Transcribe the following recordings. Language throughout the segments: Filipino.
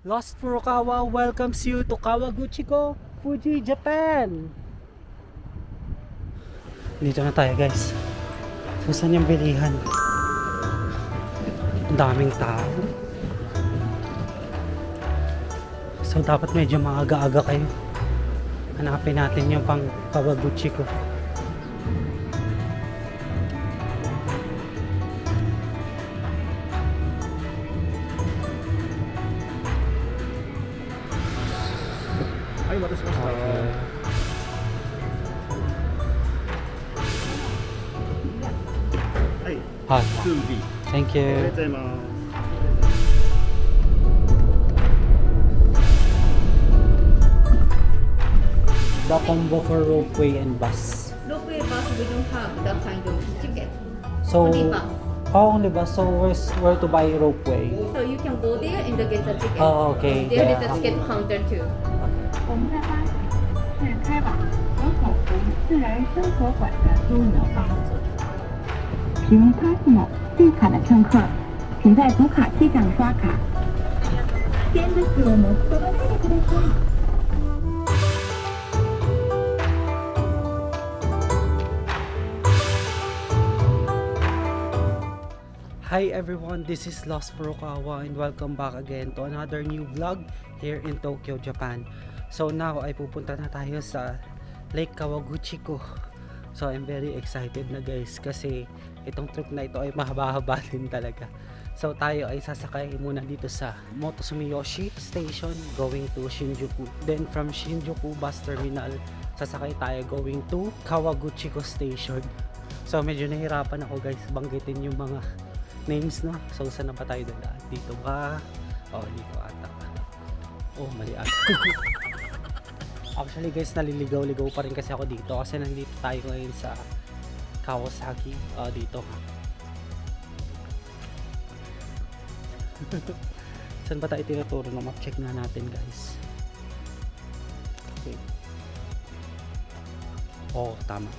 Lost Furukawa welcomes you to Kawaguchiko, Fuji, Japan. Dito na tayo guys. So saan yung bilihan? Ang daming tao. So dapat medyo maaga-aga kayo. Hanapin natin yung pang Kawaguchiko. Ay, お待たせしました。はい、Hi. 2B。 Thank ありが you. とうございます。 The combo for ropeway and bus. Ropeway bus, we don't have that kind of ticket. So, Only bus. only bus. So where to buy ropeway? So you can go there and get the ticket. Oh, okay. There is Yeah. the ticket counter too. 我们的巴士是开往河口湖自然生活馆的枢纽巴士。使用 Pasmo 绿卡的乘客，请在读卡器上刷卡。现物を持ち込まないでください。 Hi everyone, this is Lost Furukawa and welcome back again to another new vlog here in Tokyo, Japan. So now ay pupunta na tayo sa Lake Kawaguchiko. So I'm very excited na guys kasi itong trip na ito ay mahaba-haba din talaga. So tayo ay sasakay muna dito sa Motosumiyoshi Station going to Shinjuku. Then from Shinjuku bus terminal, sasakay tayo going to Kawaguchiko Station. So medyo nahirapan ako guys banggitin yung mga names, no? So saan na ba tayo dadaan? Dito ba? Oh, dito ata. Oh, mali ata. Actually guys, naliligaw-ligaw pa rin kasi ako dito kasi nandito tayo ngayon sa Kawasaki. Dito. Saan ba tayo tinuturo na map? Check na natin guys. Okay. Oh, tama.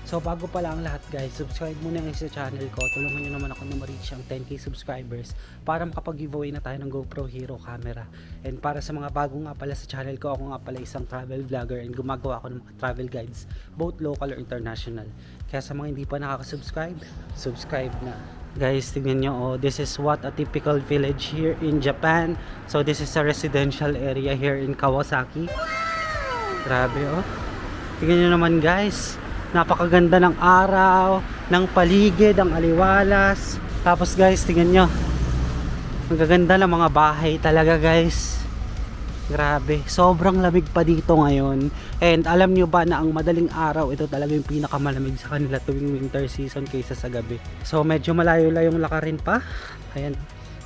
So bago pala ang lahat guys, subscribe muna ngayon sa channel ko. Tulungan nyo naman ako na ma-reach ang 10k subscribers para makapag-giveaway na tayo ng GoPro Hero camera. And para sa mga bago nga pala sa channel ko, ako nga pala isang travel vlogger and gumagawa ako ng mga travel guides, both local or international. Kaya sa mga hindi pa nakaka-subscribe, subscribe na. Guys, tingnan nyo, oh, this is what a typical village here in Japan. So this is a residential area here in Kawasaki. Grabe, oh. Tingnan nyo naman guys. Napakaganda ng araw, ng paligid, ang aliwalas. Tapos guys, tingnan nyo. Magaganda ng mga bahay talaga guys. Grabe, sobrang lamig pa dito ngayon. And alam nyo ba na ang madaling araw, ito talaga yung pinakamalamig sa kanila tuwing winter season kaysa sa gabi. So medyo malayo-layong lakarin pa. Ayan,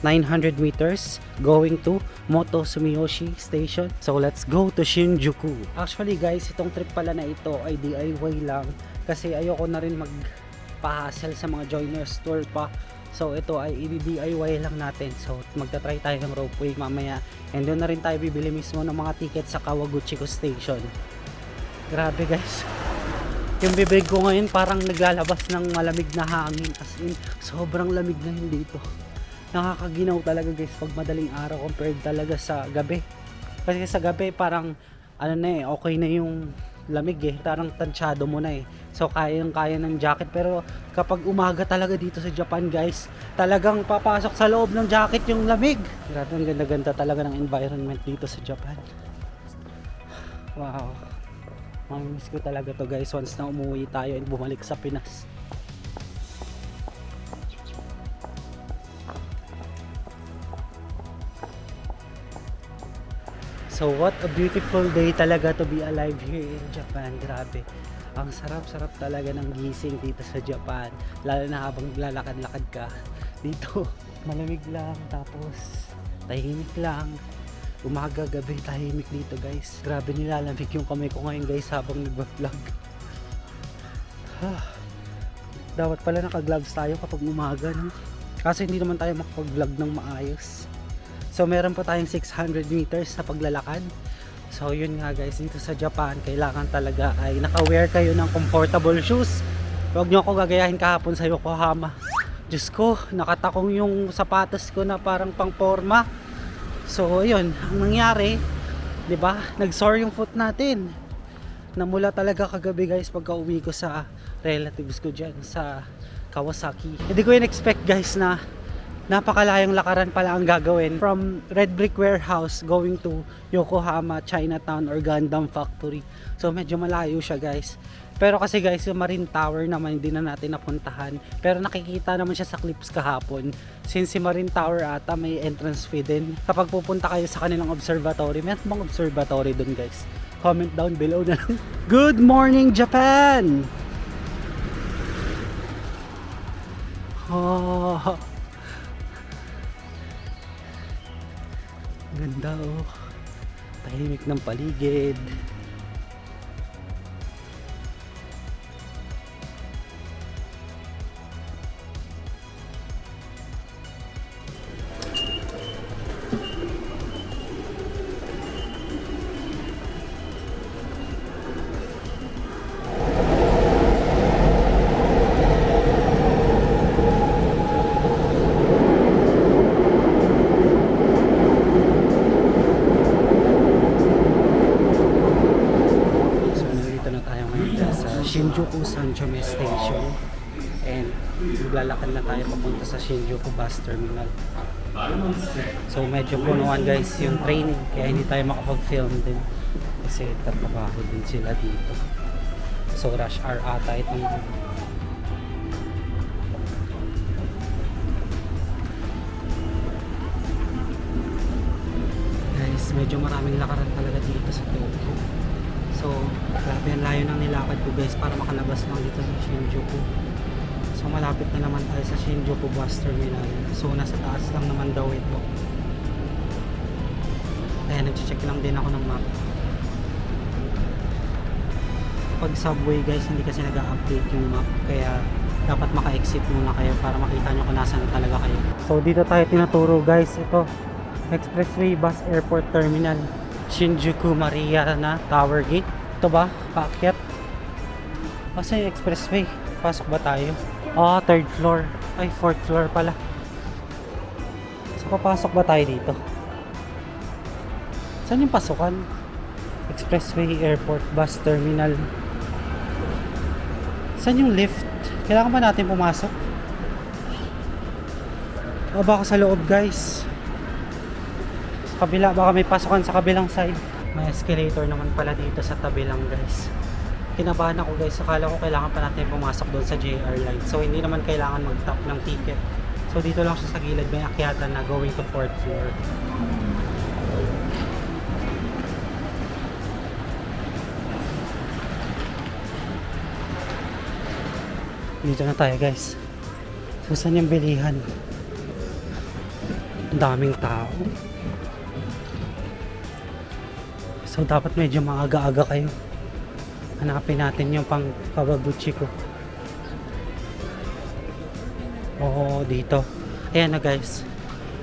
900 meters going to Motosumiyoshi Station. So let's go to Shinjuku. Actually guys, itong trip pala na ito ay DIY lang kasi ayoko na rin magpa-hassle sa mga joiners tour pa. So ito ay i-DIY lang natin. So magta-try tayo ng ropeway mamaya and doon na rin tayo bibili mismo ng mga ticket sa Kawaguchiko Station. Grabe guys, yung bibig ko ngayon parang naglalabas ng malamig na hangin, as in sobrang lamig na yun dito. Nakakaginaw talaga guys pag madaling araw compared talaga sa gabi. Kasi sa gabi parang ano na okay na yung lamig parang tansyado mo na So kaya ng jacket, pero kapag umaga talaga dito sa Japan guys, talagang papasok sa loob ng jacket yung lamig. Grabe, ang ganda-ganda talaga ng environment dito sa Japan. Wow. Mamimiss ko talaga to guys once na umuwi tayo and bumalik sa Pinas. So what a beautiful day talaga to be alive here in Japan. Grabe. Ang sarap-sarap talaga ng gising dito sa Japan. Lalo na habang lalakad-lakad ka. Dito, malamig lang. Tapos, tahimik lang. Umaga, gabi, tahimik dito guys. Grabe, nilalamig yung kamay ko ngayon guys habang nag-vlog. Dapat pala naka-gloves tayo kapag umaga, no? Kasi hindi naman tayo makapag-vlog ng maayos. So meron pa tayong 600 meters na paglalakad. So yun nga guys, dito sa Japan kailangan talaga ay naka-wear kayo ng comfortable shoes. Huwag nyo ako gagayahin kahapon sa Yokohama. Diyos ko, nakatakong yung sapatos ko na parang pang forma. So ayun, ang nangyari, 'di ba? Nag-sore yung foot natin. Namula talaga kagabi guys pagka uwi ko sa relatives ko dyan sa Kawasaki. Hindi ko yun expect guys na napakalayang lakaran pala ang gagawin from Red Brick Warehouse going to Yokohama, Chinatown or Gundam Factory. So medyo malayo siya guys. Pero kasi guys, yung Marine Tower naman hindi na natin napuntahan. Pero nakikita naman siya sa clips kahapon. Since si Marine Tower ata may entrance fee din. Kapag pupunta kayo sa kanilang observatory, may bang observatory dun guys? Comment down below na lang. Good morning Japan! Oh, ganda oh. Tahimik ng paligid. Shinjuku Sanchome Station and maglalakad na tayo papunta sa Shinjuku Bus Terminal. So medyo punuan guys yung training kaya hindi tayo makapag-film din kasi tatrabaho din sila dito. So rush hour ata itong guys, medyo maraming lakaran talaga dito sa Tokyo. So, grabe ang layo ng nilakad ko guys para makalabas lang dito sa Shinjuku. So, malapit na naman tayo sa Shinjuku Bus Terminal. So, nasa taas lang naman daw ito. Kaya nag-check lang din ako ng map. Pag subway guys, hindi kasi nag-update yung map. Kaya, dapat maka-exit muna kayo para makita nyo kung nasan na talaga kayo. So, dito tayo tinuturo guys. Ito, Expressway Bus Airport Terminal. Shinjuku Maria na Tower Gate. Ito ba? Paakyat. Asa yung expressway? Pasok ba tayo? Ah, third floor. Ay, fourth floor pala. So, papasok ba tayo dito? Saan yung pasukan? Expressway Airport Bus Terminal. Saan yung lift? Kailangan ba natin pumasok? O baka sa loob guys. Kabila, baka may pasukan sa kabilang side. May escalator naman pala dito sa tabi lang guys. Kinabahan ako guys, akala ko kailangan pa natin pumasok doon sa JR line. So hindi naman kailangan mag-tap ng ticket. So dito lang siya sa gilid, may akyatan na going to 4th floor. Dito na tayo guys. So saan yung bilihan? Ang daming tao. So dapat medyo maaga-aga kayo. Hanapin natin yung pang Kawaguchi ko. Oo, dito. Ayan na guys.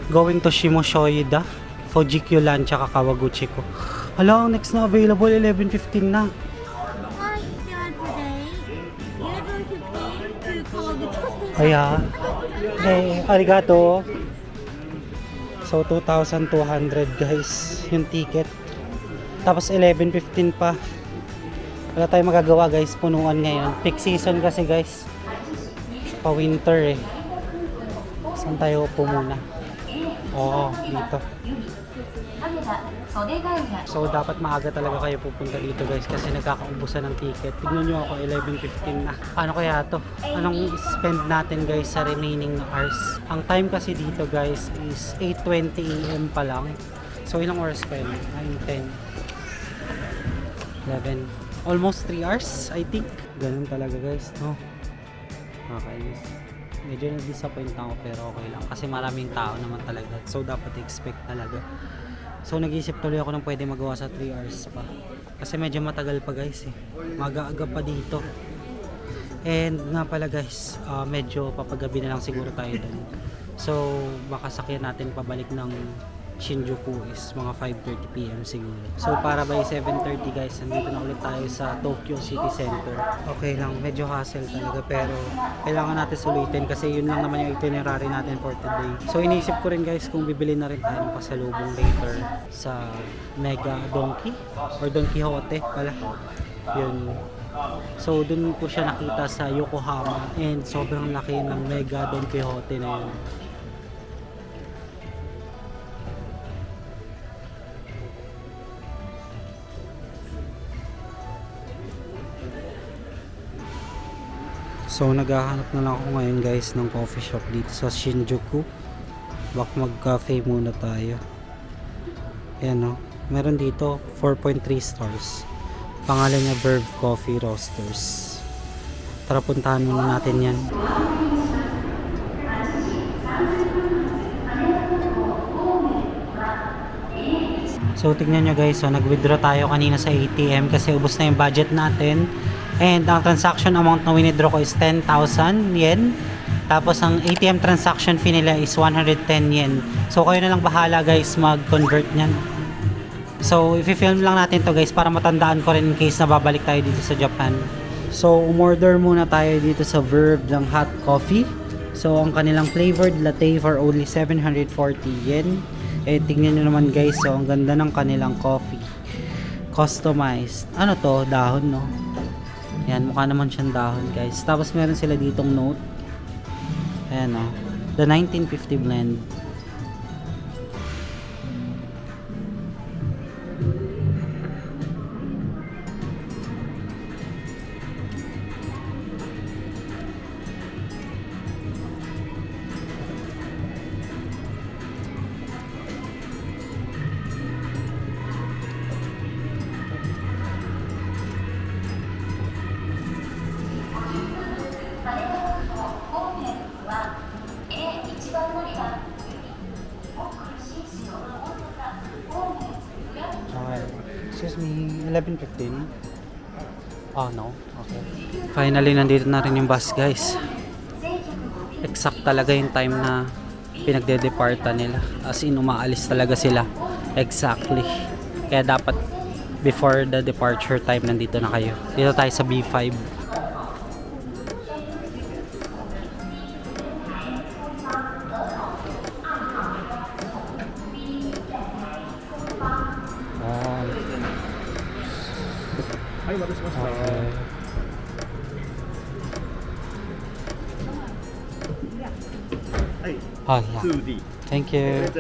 Going to Shimoshoida, Fujikyu Land, tsaka Kawaguchi ko. Hala, ang next na available 11:15 na. Kaya, hey, arigato. So 2,200 guys yung ticket. Tapos 11:15 pa. Wala tayong magagawa guys, punuan ngayon. Peak season kasi guys. Pa winter eh. Saan tayo upo muna? Oo, dito. So dapat maaga talaga kayo pupunta dito guys kasi nagkakaubusan ng ticket. Tignan nyo ako, 11:15 na. Ano kaya to? Anong spend natin guys sa remaining na hours? Ang time kasi dito guys is 8:20 AM pa lang. So ilang oras pa yun? 9, 10, 11, almost 3 hours I think. Ganun talaga guys, no? Nakakainis. Medyo na-disappoint ako pero okay lang kasi maraming tao naman talaga. So dapat expect talaga. So nag-iisip tuloy ako ng pwede magawa sa 3 hours pa. Kasi medyo matagal pa guys eh. Maga-aga pa dito. And nga pala guys, medyo papagabi na lang siguro tayo dun. So baka sakyan natin pabalik ng Shinjuku is mga 5:30 PM siguro. So para by 7:30 guys, nandito na ulit tayo sa Tokyo City Center. Okay lang, medyo hassle talaga pero kailangan natin sulitin kasi yun lang naman yung itinerary natin for today. So iniisip ko rin guys kung bibili na rin tayo ng pasalubong later sa Mega Donkey or Don Quixote pala. Yun. So dun ko siya nakita sa Yokohama and sobrang laki ng Mega Don Quixote na yun. So naghahanap na lang ako ngayon guys ng coffee shop dito sa Shinjuku. Baka mag-cafe muna tayo. Ayan o. Meron dito 4.3 stars. Pangalan niya Verve Coffee Roasters. Tara puntahan muna natin yan. So tignan nyo guys, so nag-withdraw tayo kanina sa ATM kasi ubos na yung budget natin. And ang transaction amount na withdraw ko is 10,000 yen. Tapos ang ATM transaction fee nila is 110 yen. So kayo na lang bahala guys mag-convert niyan. So i-film lang natin to guys para matandaan ko rin in case na babalik tayo dito sa Japan. So umorder muna tayo dito sa Verve ng hot coffee. So ang kanilang flavored latte for only 740 yen. Eh tingnan nyo naman guys, so ang ganda ng kanilang coffee. Customized. Ano to? Dahon no? Yan, mukha naman siyang dahon guys. Tapos meron sila ditong note. Ayan o. The 1950 blend. Okay. Excuse me, 11:15? Oh no, okay. Finally, nandito na rin yung bus guys. Exact talaga yung time na pinagde-departa nila. As in, umaalis talaga sila. Exactly. Kaya dapat before the departure time, nandito na kayo. Dito tayo sa B5. Hi, what is my Hi, Oh, yeah. 2D. Thank you.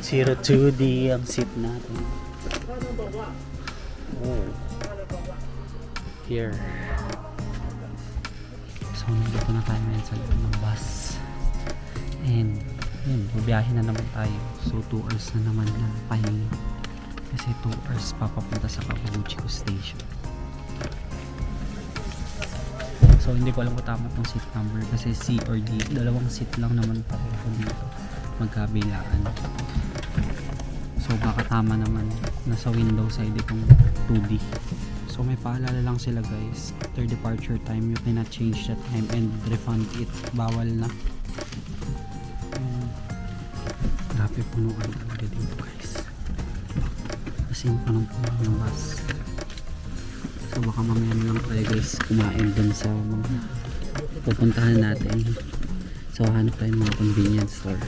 02D ang seat natin. Oh. Here. So, nandito na tayo ngayon sa loob ng bus. And, yun, bubiyahin na naman tayo. So, 2 hours na naman na pahingi. Kasi 2 hours papapunta sa Kawaguchiko Station. So, hindi ko alam kung tama itong seat number kasi C or D. Dalawang seat lang naman pareho dito. Magkabilaan. So, baka tama naman. Nasa window side itong 2D. So, may paalala lang sila guys. After departure time, you cannot change the time and refund it. Bawal na. Grabe punuan talaga dito guys. Kasi punong-puno yung bus. So baka mamaya na lang tayo guys kumain dun sa mga pupuntahan natin. So hanap tayo ng mga convenience store.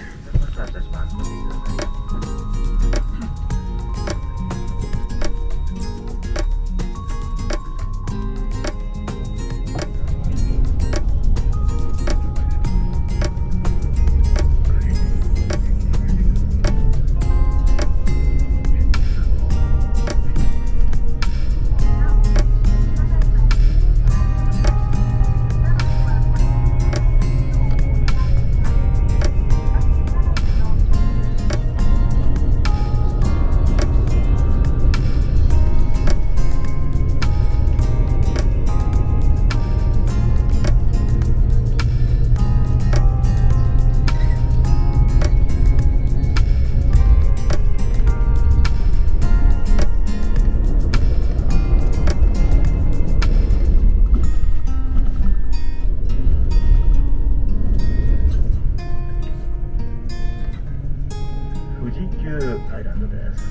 いうアイランドです。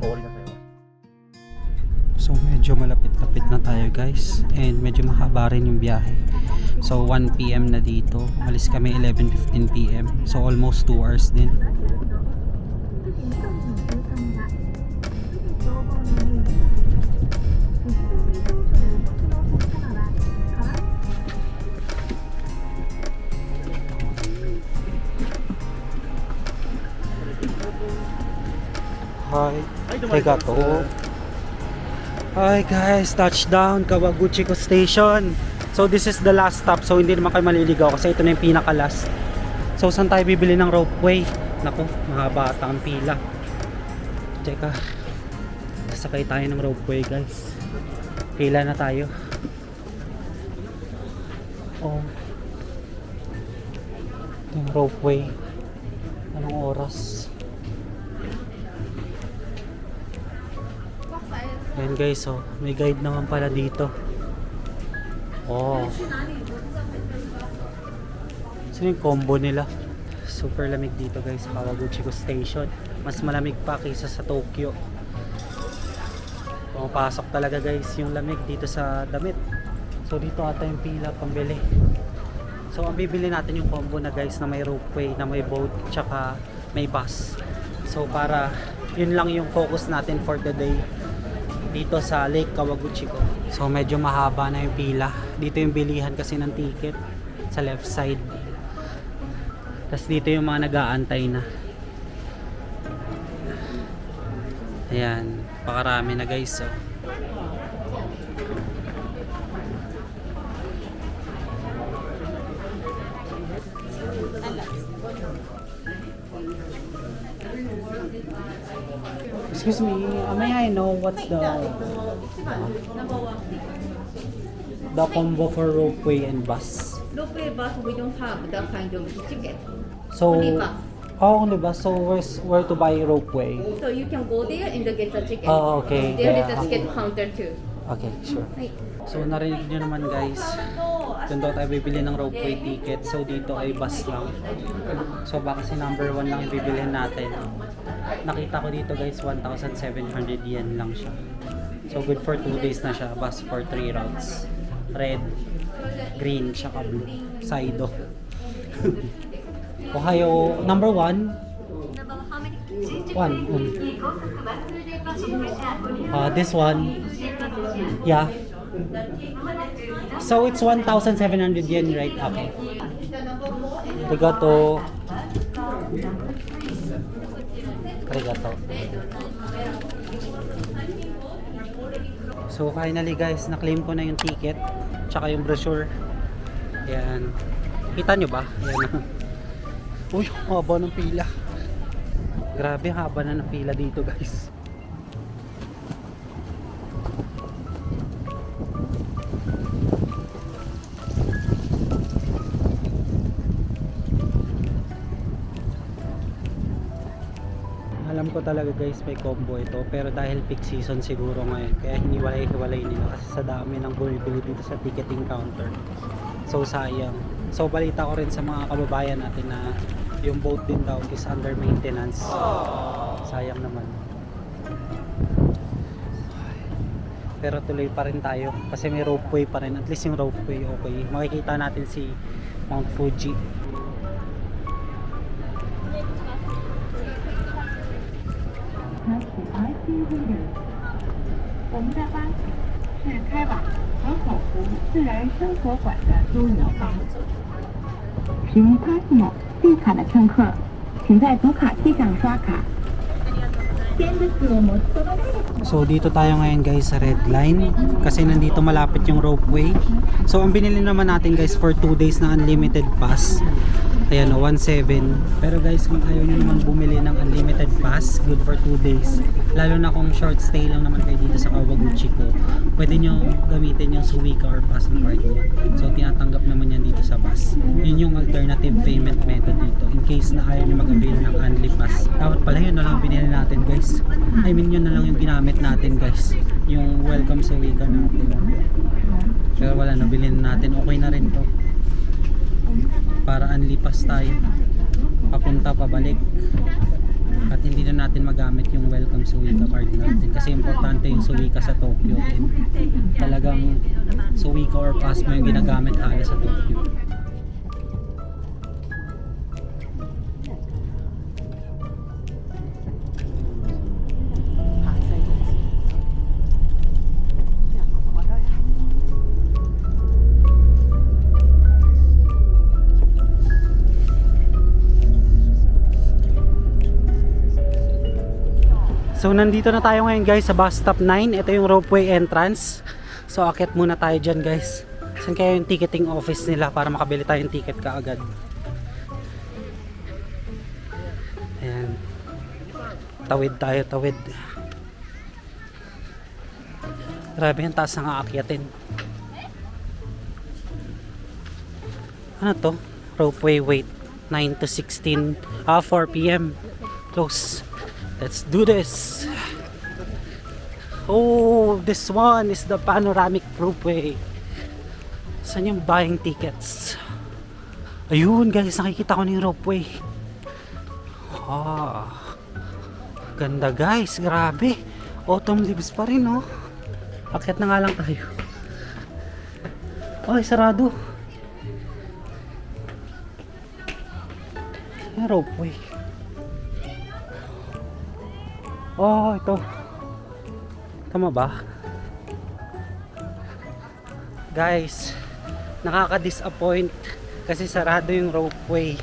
終わりなさい。 So medyo malapit-lapit na tayo guys, and medyo mahaba rin yung biyahe. So 1 PM na dito, malis kami 11:15 PM, so almost 2 hours din. Hi, Tegato. Hi guys, touchdown Kawaguchiko Station. So this is the last stop, so hindi naman kayo maliligaw kasi ito na yung pinaka last. So saan tayo bibili ng ropeway? Naku, mga bata ang pila. Teka, sasakay tayo ng ropeway guys. Pila na tayo. Oh, ito yung ropeway. Anong oras? Ayan guys, oh, may guide naman pala dito. Oh. Sino yung combo nila? Super lamig dito guys, Kawaguchiko Station. Mas malamig pa kaysa sa Tokyo. Pumapasok talaga guys yung lamig dito sa damit. So dito ata yung pila pambili. So ang bibili natin yung combo na guys, na may ropeway, na may boat, tsaka may bus. So para yun lang yung focus natin for the day dito sa Lake Kawaguchiko. So medyo mahaba na yung pila. Dito yung bilihan kasi ng ticket sa left side. Tapos dito yung mga nag-aantay na. Ayan, pakarami na guys. So excuse me, may I know what's the combo for ropeway and bus? Ropeway bus, we don't have that kind of ticket. So, Only bus. oh, only bus. So, where to buy ropeway? So you can go there and get the ticket. Oh, okay. There is Yeah. a ticket counter too. Okay, sure. Right. So, narinig nyo naman guys, doon daw tayo bibili ng ropeway ticket. So, dito ay bus lang. So, baka si number 1 lang yung bibilihin natin. Nakita ko dito guys, 1,700 yen lang siya. So, good for 2 days na siya. Bus for 3 routes. Red, green, tsaka blue. Saido. Ohio, number 1. 1. This one. Yeah. So it's 1,700 yen, right? Okay. Arigato. Arigato. So finally guys, na-claim ko na yung ticket tsaka yung brochure. Ayan. Kita nyo ba? Ayan. Uy, haba ng pila. Grabe, haba na ng pila dito guys. Alam ko talaga guys may combo ito, pero dahil peak season siguro ngayon kaya hiniwalay-hiwalay nila kasi sa dami ng bumibili dito sa ticketing counter. So sayang. So balita ko rin sa mga kababayan natin na yung boat din daw is under maintenance. Sayang naman. Pero tuloy pa rin tayo kasi may ropeway pa rin. At least yung ropeway okay. Makikita natin si Mount Fuji. Passmo 绿卡的乘客，请在读卡器上刷卡。 So dito tayo ngayon guys sa red line kasi nandito malapit yung ropeway. So ang binili naman natin guys for 2 days na unlimited pass. Ayan o, 1,700. Pero guys kung ayaw nyo naman bumili ng unlimited pass, good for 2 days. Lalo na kung short stay lang naman kayo dito sa Kawaguchiko, pwede nyo gamitin yung Suica or pass na card nyo. So tinatanggap naman yan dito sa bus. Yun yung alternative payment method dito in case na ayaw nyo mag-avail ng unli pass. Dapat pala yun na lang binili natin guys. I mean yun na lang yung ginamit natin guys, yung welcome sa Suica natin. Pero wala na, bilhin natin, okay na rin to. para unlipas tayo papunta pabalik at hindi na natin magamit yung welcome Suica card natin kasi importante yung Suica sa Tokyo and talagang Suica or Pasmo yung ginagamit halos sa Tokyo. So nandito na tayo ngayon guys sa bus stop 9. Ito yung ropeway entrance. So akit muna tayo dyan guys. Saan kaya yung ticketing office nila para makabili tayong ticket kaagad. Ayan. Tawid tayo, tawid. Grabe yung taas ng aakyatin. Ano to? Ropeway wait 9 to 16 4 p.m. Close. Let's do this. Oh, this one is the panoramic ropeway. Saan yung buying tickets? Ayun guys, nakikita ko na yung ropeway. Ganda guys, grabe. Autumn leaves pa rin oh. Akyat na nga lang tayo. Ay, sarado. Yung ropeway. Oh, ito. Tama ba? Guys, nakaka-disappoint kasi sarado yung ropeway.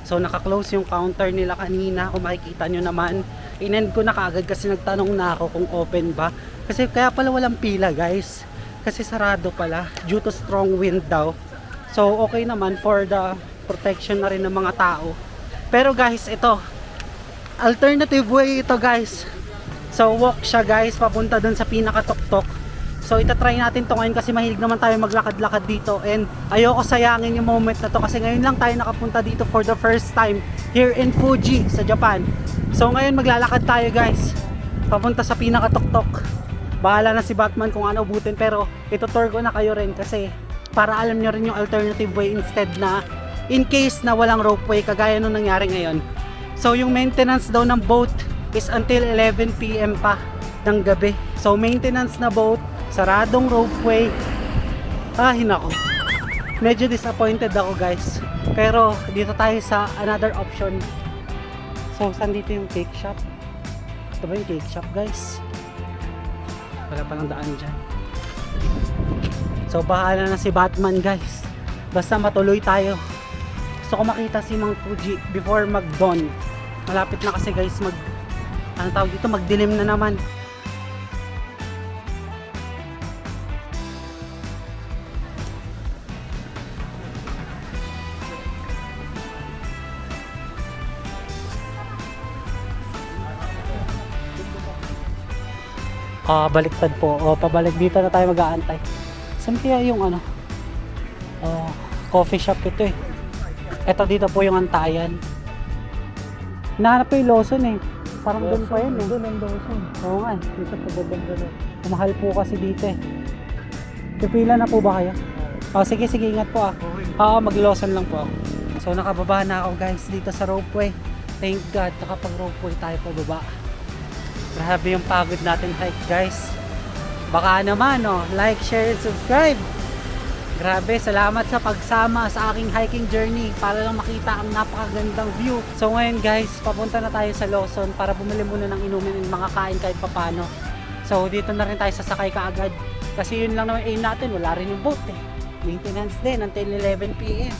So naka-close yung counter nila kanina. Kung makikita nyo naman, in-end ko na kaagad kasi nagtanong na ako kung open ba. Kasi kaya pala walang pila guys. Kasi sarado pala due to strong wind daw. So okay naman for the protection na rin ng mga tao. Pero guys, ito alternative way ito guys. So walk siya guys papunta dun sa pinakatuktok. So itatry natin to ngayon kasi mahilig naman tayo maglakad-lakad dito. And ayoko sayangin yung moment na to kasi ngayon lang tayo nakapunta dito for the first time here in Fuji sa Japan. So ngayon maglalakad tayo guys papunta sa pinakatuktok. Bahala na si Batman kung ano ubutin, pero itutour ko na kayo rin kasi para alam nyo rin yung alternative way instead na in case na walang ropeway kagaya nung nangyari ngayon. So yung maintenance daw ng boat is until 11 PM pa ng gabi. So maintenance na boat, saradong ropeway. Nako. Medyo disappointed ako guys. Pero dito tayo sa another option. So saan dito yung cake shop? Ito ba yung cake shop guys? Wala palang daan dyan. So bahala na si Batman guys. Basta matuloy tayo. Gusto ko makita si Mang Fuji before mag-dawn. Malapit na kasi guys ano tawag dito, magdilim na naman. Baliktad po. Pabalik dito na tayo mag-aantay. Saan kaya yung ano? Coffee shop ito eh. Ito dito po yung antayan. Hinahanap ko yung Lawson eh. Parang doon pa yun eh. Doon ang Lawson. Oo nga eh. Dito sa babang gano'n. Mahal po kasi dito eh. Pipila na po ba kayo? Sige, ingat po mag-Lawson lang po ako. So nakababa na ako guys dito sa ropeway. Thank God, nakapag-ropeway tayo pababa. Grabe yung pagod natin hike guys. Baka naman like, share, and subscribe. Grabe, salamat sa pagsama sa aking hiking journey para lang makita ang napakagandang view. So ngayon guys, papunta na tayo sa Lawson para bumili muna ng inumin and makakain kahit papano. So dito na rin tayo sasakay kaagad. Kasi yun lang naman aim natin, wala rin yung boat eh. Maintenance din until 11 PM.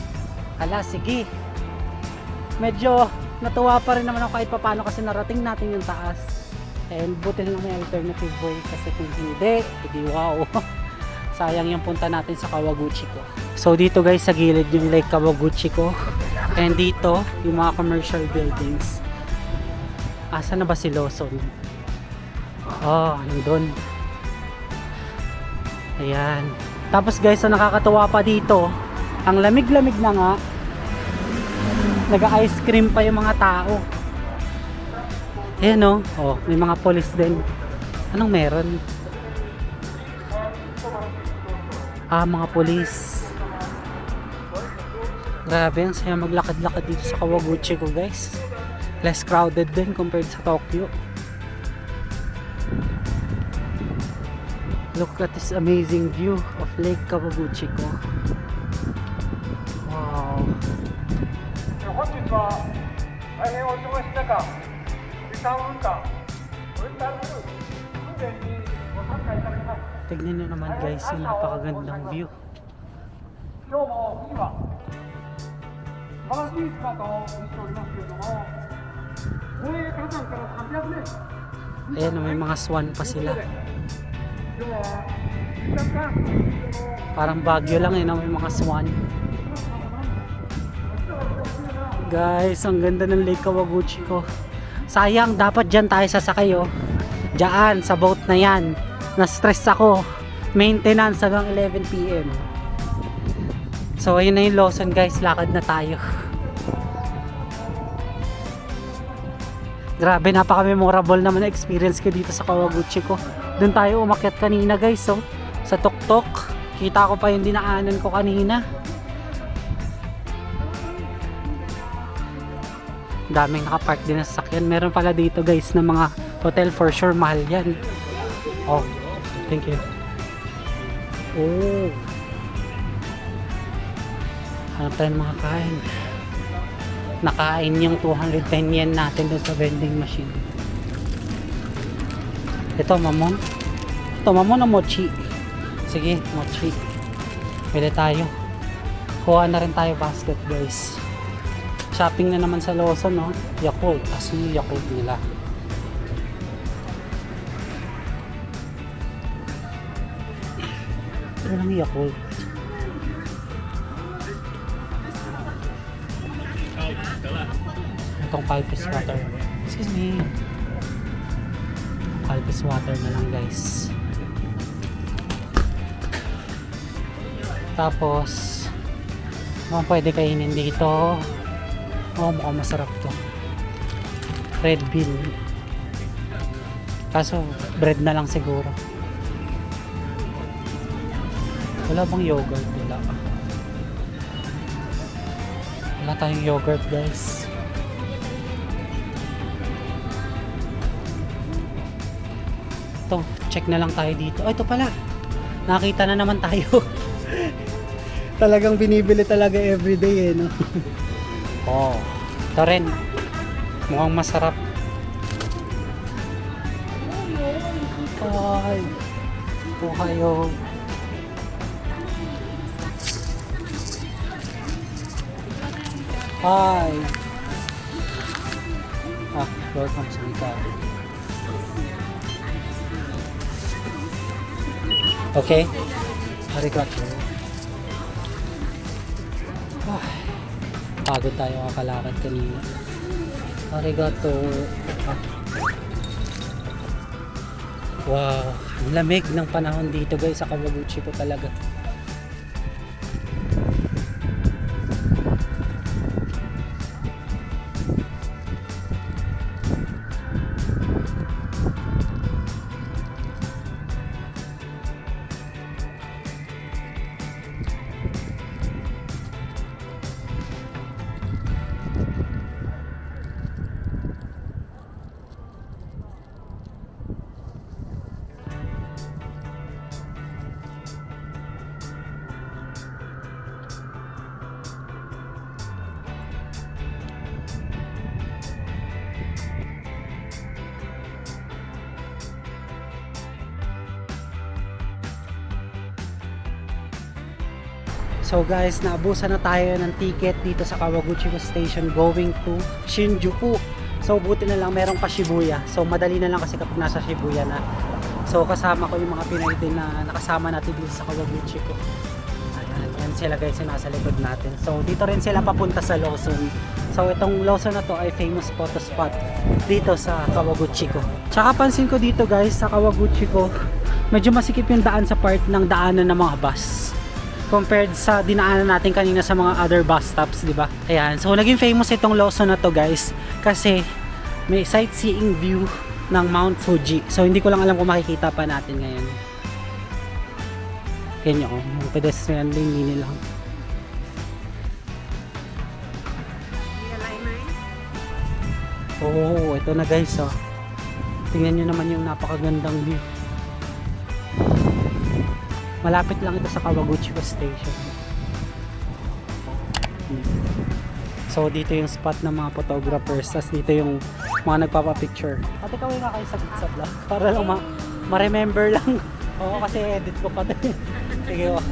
Sige. Medyo natuwa pa rin naman ako kahit papano kasi narating natin yung taas. And buti lang may alternative way kasi kung hindi, wow. Sayang yung punta natin sa Kawaguchiko. So dito guys sa gilid yung Lake Kawaguchiko. And dito yung mga commercial buildings. Asa na ba si Lawson? Nandun. Ayan. Tapos guys, ang nakakatuwa pa dito, ang lamig-lamig na nga. Nag-ice cream pa yung mga tao. Ayan may mga police din. Anong meron? Mga police. Grabe, ang saya maglakad-lakad dito sa Kawaguchi ko guys. Less crowded din compared sa Tokyo. Look at this amazing view of Lake Kawaguchi ko. Wow. 本日は大変お忙しい中、時間運搬、ウェンタル訓練にご参加いただきます。 Tignan nyo naman guys, yung napakagandang view. 今日も富士は素晴らしい姿を見せておりますけれども、宝永火山から300年、 Ayan, may mga swan pa sila. 今日は若干 Parang Baguio lang eh, na may mga swan. Guys, ang ganda ng Lake Kawaguchi ko. Sayang, dapat dyan tayo sasakay oh. Diyan, sa boat na yan. Na-stress ako. Maintenance hanggang 11 PM. So, ayun na yung Lawson guys. Lakad na tayo. Grabe, napaka-memorable naman na experience ko dito sa Kawaguchi ko. Doon tayo umakyat kanina guys oh. Sa tuktok. Kita ko pa yung dinaanan ko kanina. Daming nakapark din na sasakyan. Meron pala dito guys na mga hotel, for sure mahal yan. Oh, thank you. Oh, hanap tayo ng mga kain. Nakain yung 210 yen natin dun sa vending machine. Ito mamon. Ito mamon o mochi? Sige, mochi. Pwede tayo. Kuha na rin tayo basket guys. Shopping na naman sa Lawson, no? Yakult. Kasi yung Yakult nila. Ito lang Yakult. Itong Calpis water. Excuse me. Calpis water na lang, guys. Tapos, pwede kainin dito. Oh, mukhang masarap to. Red bean. Kaso, bread na lang siguro. Wala bang yogurt? Wala. Wala tayong yogurt, guys. Ito, check na lang tayo dito. Oh, ito pala. Nakita na naman tayo. Talagang binibili talaga everyday, eh, no? Oh, ito rin. Mukhang masarap. Ay, ito kayo. Hi. Welcome sa Mika. Okay. Arigato. Pagod tayo kakalakad kanina. Arigato. Wow, ang lamig ng panahon dito guys sa Kawaguchi ko talaga. So guys, naabusan na tayo ng ticket dito sa Kawaguchi Station going to Shinjuku. So buti na lang merong pa Shibuya. So madali na lang kasi kapag nasa Shibuya na. So kasama ko yung mga Pinay din na nakasama natin dito sa Kawaguchi ko. Ayan, yan sila guys yung nasa likod natin. So dito rin sila papunta sa Lawson. So itong Lawson na to ay famous photo spot dito sa Kawaguchi ko. Tsaka pansin ko dito guys sa Kawaguchi ko, medyo masikip yung daan sa part ng daanan ng mga bus compared sa dinaanan natin kanina sa mga other bus stops, di ba? Ayan, so naging famous itong Lawson na to guys kasi may sightseeing view ng Mount Fuji. So hindi ko lang alam kung makikita pa natin ngayon. Yan yung pedestrian lane, mini lang. Oh, ito na guys, oh. Tingnan nyo naman yung napakagandang view. Malapit lang ito sa Kawaguchi Station. So dito yung spot ng mga photographers, tas dito yung mga nagpapapicture. Ate, kawin nga kayo sa vlog para lang ma-remember lang. Oo, kasi edit ko pa din. Sige, oh.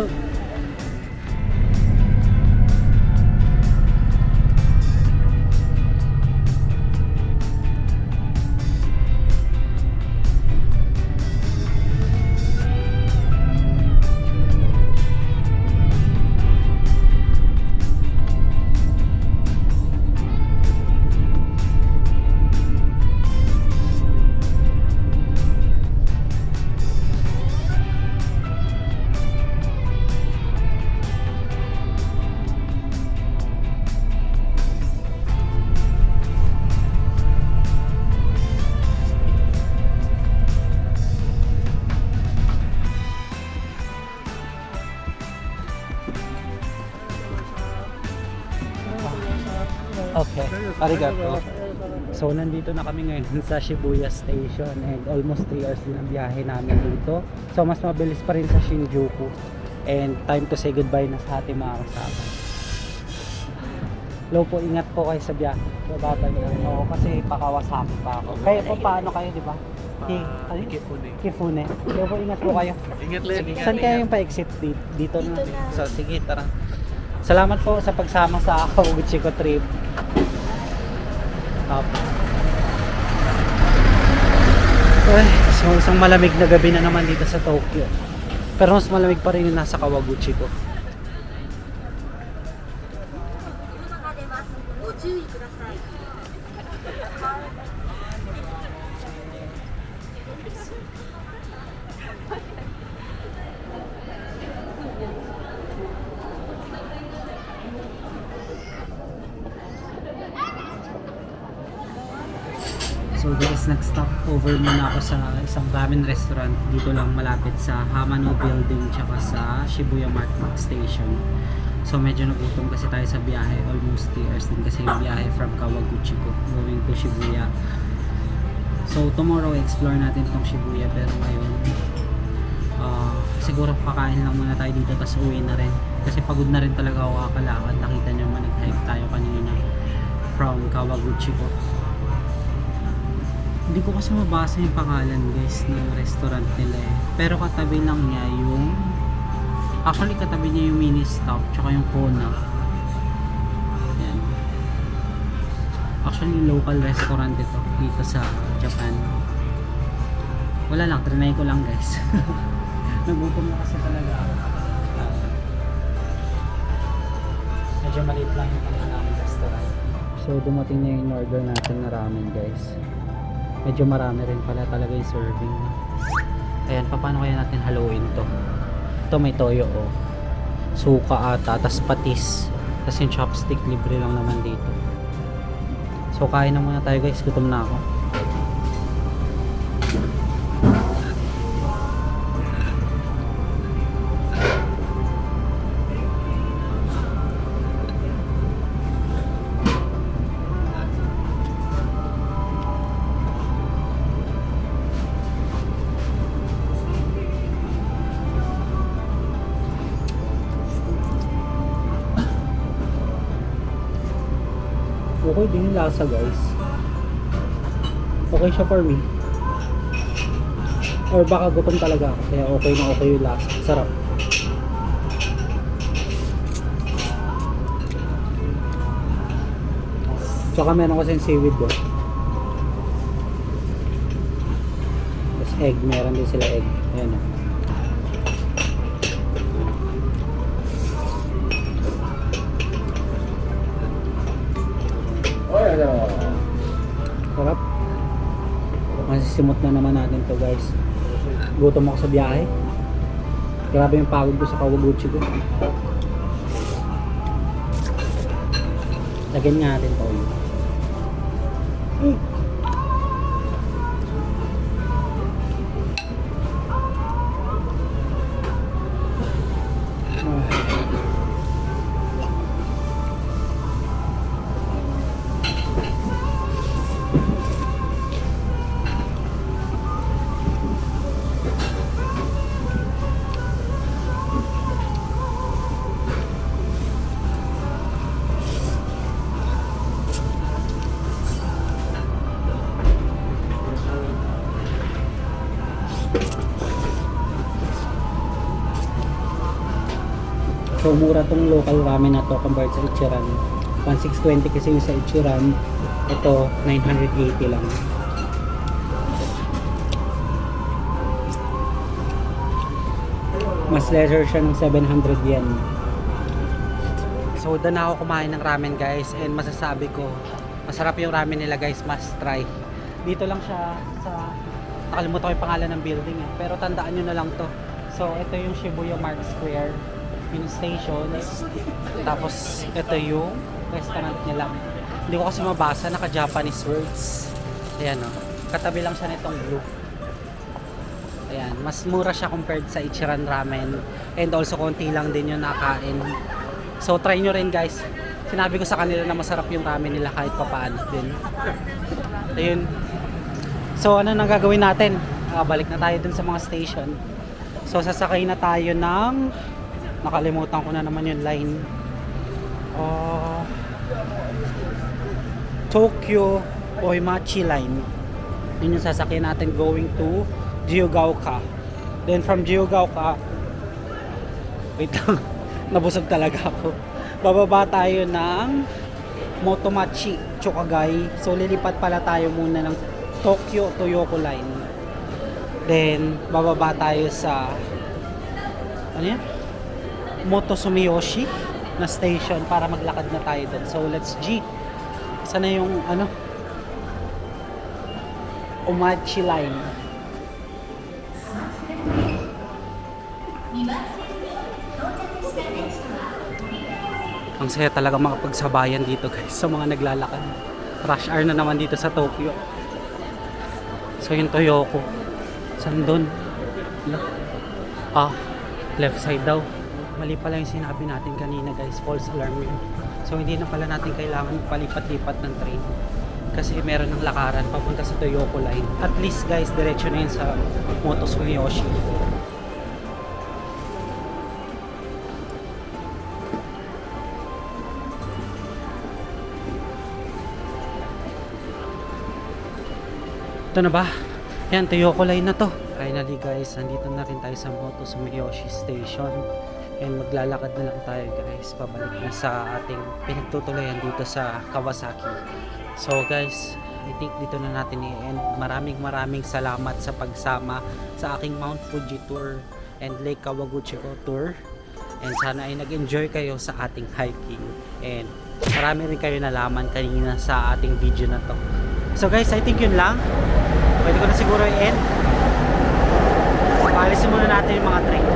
Okay, arigato. So nandito na kami ngayon sa Shibuya Station and almost 3 hours din ang biyahe namin dito. So mas mabilis pa rin sa Shinjuku. And time to say goodbye na sa ating mga kasama. Low po, ingat po kayo sa biyahe. Bababa niyo. Oo, kasi pakawasaki pa ako. Kayo po, paano kayo, di ba? Kifune. Low po, ingat po kayo. Ingat lang. Saan kayo yung pa-exit dito na? So sige, tara. Salamat po sa pagsama sa Kawaguchi ko trip. Ay, so isang malamig na gabi na naman dito sa Tokyo. Pero mas malamig pa rin yung nasa Kawaguchi ko. So guys, nag-stop over muna ako sa isang ramen restaurant dito lang malapit sa Hamano Building tsaka sa Shibuya Market Station. So medyo nagutom kasi tayo sa biyahe, almost 3 hours din kasi yung biyahe from Kawaguchi ko going to Shibuya. So tomorrow explore natin tong Shibuya, pero ngayon siguro kakain lang muna tayo dito tapos uwi na rin kasi pagod na rin talaga ako kakalakad. Nakita nyo man nag-hike tayo kanina from Kawaguchi ko. Hindi ko kasi mabasa yung pangalan guys ng restaurant nila eh. Pero katabi lang niya yung katabi niya yung mini stop tsaka yung Kona. Yan. Actually local restaurant ito dito sa Japan. Wala lang, trinay ko lang guys. Nagutom na kasi talaga ako. Medyo maliit lang yung pangalan ng restaurant. So dumating na yung order natin na ramen guys. Medyo marami rin pala talaga yung serving. Ayan, paano kaya natin haluin to? Ito may toyo oh. Suka ata, tas patis. Tas yung chopstick, libre lang naman dito. So kain na muna tayo guys, gutom na ako. Okay din yung lasa guys. Okay siya for me. Or baka gutom talaga ako, kaya okay na okay yung lasa. Sarap. Tsaka meron kasi yung seaweed doon. Tapos egg, meron din sila egg. Ayan o. Sarap. Masisimot na naman natin to guys. Gutom ako sa biyahe. Grabe yung pagod ko sa Kawaguchi ko. Lagyan nga natin to. So mura tong local ramen na to compared sa Ichiran. 1620 kasi yung sa Ichiran. Ito 980 lang. Mas lesser siya ng 700 yen. So doon na ako kumain ng ramen guys, and masasabi ko masarap yung ramen nila guys, must try. Dito lang siya sa, nakalimutan ko yung pangalan ng building eh, pero tandaan nyo na lang to. So ito yung Shibuya Mark Square, yung station, tapos ito yung restaurant nila. Hindi ko kasi mabasa, naka Japanese words. Ayan o, katabi lang siya nitong blue. Ayan, mas mura siya compared sa Ichiran Ramen, and also konti lang din yung nakain. So try nyo rin guys. Sinabi ko sa kanila na masarap yung ramen nila kahit papaano din. Ayun. So ano nang gagawin natin? Balik na tayo dun sa mga station. So sasakay na tayo ng, nakalimutan ko na naman yung line. Tokyo Oimachi Line. Yun yung sasakyan natin going to Gyugaoka. Then from Gyugaoka, wait lang, nabusog talaga ako. Bababa tayo ng Motomachi Chukagai. So lilipat pala tayo muna ng Tokyo Toyoko Line. Then bababa tayo sa ano yan? Motosumiyoshi na station para maglakad na tayo doon. So let's G. Sana yung ano? Omachi Line. Ang saya talaga makapagsabayan dito guys sa mga naglalakad. Rush hour na naman dito sa Tokyo. So yung Toyoko, saan doon? Left side daw. Mali pala yung sinabi natin kanina guys, false alarm yun. So hindi na pala natin kailangan palipat-lipat ng train, kasi meron ng lakaran papunta sa Toyoko Line. At least guys, diretso na yun sa Motosumiyoshi. Ito na ba? Yan, Toyoko Line na to. Finally guys, nandito na rin tayo sa Motosumiyoshi Station. And maglalakad na lang tayo guys, pabalik na sa ating pinagtutuloyan dito sa Kawasaki. So guys, I think dito na natin i-end. Maraming salamat sa pagsama sa aking Mount Fuji tour and Lake Kawaguchiko tour. And sana ay nag-enjoy kayo sa ating hiking. And marami rin kayo nalaman kanina sa ating video na to. So guys, I think yun lang. Pwede ko na siguro i-end. Paalisin muna natin yung mga train.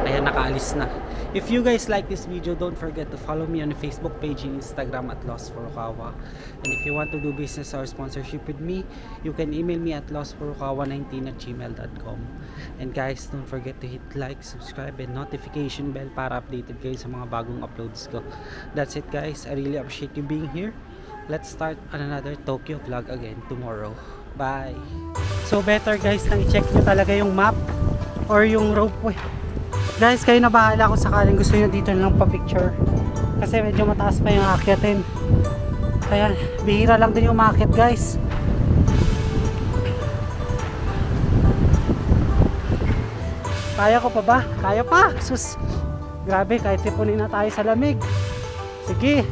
Ayan, nakaalis na. If you guys like this video, don't forget to follow me on the Facebook page and Instagram at Lost Furukawa. And if you want to do business or sponsorship with me, you can email me at lostfurukawa19@gmail.com. And guys, don't forget to hit like, subscribe, and notification bell para updated kayo sa mga bagong uploads ko. That's it guys. I really appreciate you being here. Let's start on another Tokyo vlog again tomorrow. Bye! So better guys, nang i-check nyo talaga yung map or yung ropeway. Guys, kayo na bahala kung sakaling gusto nyo dito lang pa-picture. Kasi medyo mataas pa yung akyatin. Kaya, bihira lang din yung umakyat guys. Kaya ko pa ba? Kaya pa! Sus! Grabe, kahit tipunin na tayo sa lamig. Sige!